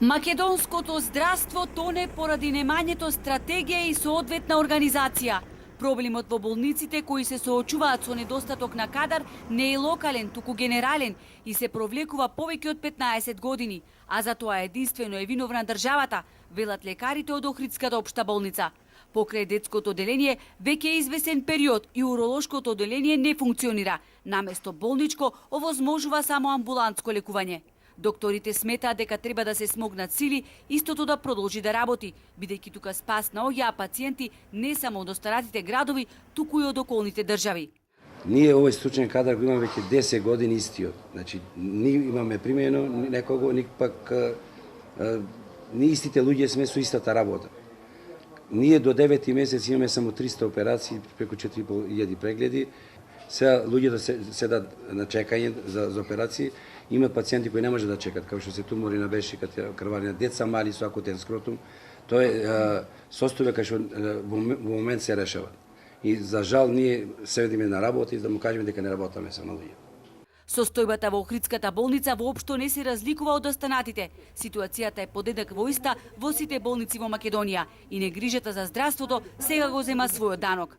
Македонското здравство тоне поради немањето стратегија и соодветна организација. Проблемот во болниците кои се соочуваат со недостаток на кадар не е локален, туку генерален и се провлекува повеќе од 15 години, а за тоа единствено е виновна државата, велат лекарите од Охридската општа болница. Покрај детското оделение веќе е извесен период и уролошкото оделение не функционира. Наместо болничко овозможува само амбулантско лекување. Докторите сметаат дека треба да се смогнат сили истото да продолжи да работи, бидејќи тука спас на овие пациенти не само од остаратите градови, туку и од околните држави. Ние овој стручен кадар го имаме веќе 10 години истиот. Значи, ние имаме примено некого, ник пак ние истите луѓе сме со истата работа. Ние до 9 месец имаме само 300 операции, преку 4500 прегледи. Сега луѓето седат на чекање за операции. Има пациенти кои не може да чекат, како што се тумори на бешиката, крвари на деца мали со акутен скротум. Тоа е состојба кај што во момент се решава. И за жал ние седиме на работа и да му кажеме дека не работаме со луѓе. Состојбата во Охридската болница воопшто не се разликува од останатите. Ситуацијата е подеднакво иста во сите болници во Македонија и негрижата за здравството сега го зема својот данок.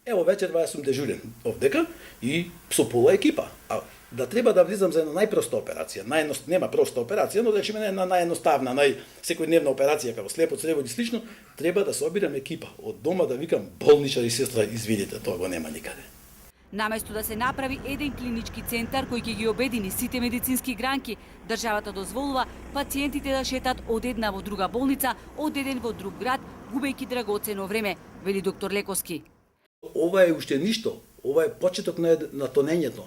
Ево вечерва јас сум дежурен овдека и со пола екипа. А да треба да влизам за една најпроста операција, нема проста операција, но да речеме една наједноставна, секојдневна операција како слепо црево или слично, треба да се обирам екипа од дома да викам болничар и сестра, извидите, тоа го нема никаде. Наместо да се направи еден клинички центар кој ќе ги обедини сите медицински гранки, државата дозволува пациентите да шетат од една во друга болница, од еден во друг град, губејќи драгоцено време, вели доктор Лековски. Ова е уште ништо, ова е почеток на тонењето.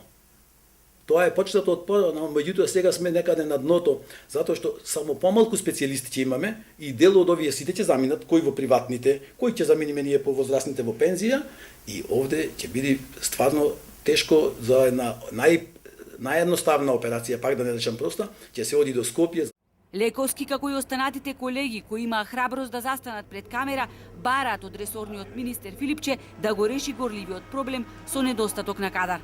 Тоа е почетот од порано, меѓутоа сега сме некаде на дното, затоа што само помалку специјалисти ќе имаме и дел од овие сите ќе заминат, кои во приватните, кои ќе заминиме ние по возрастните во пензија и овде ќе биде стварно тешко за една наједноставна операција, пак да не речам проста, ќе се оди до Скопје. Лековски, како и останатите колеги кои имаа храброст да застанат пред камера, бараат од ресорниот министер Филипче да го реши горливиот проблем со недостаток на кадар.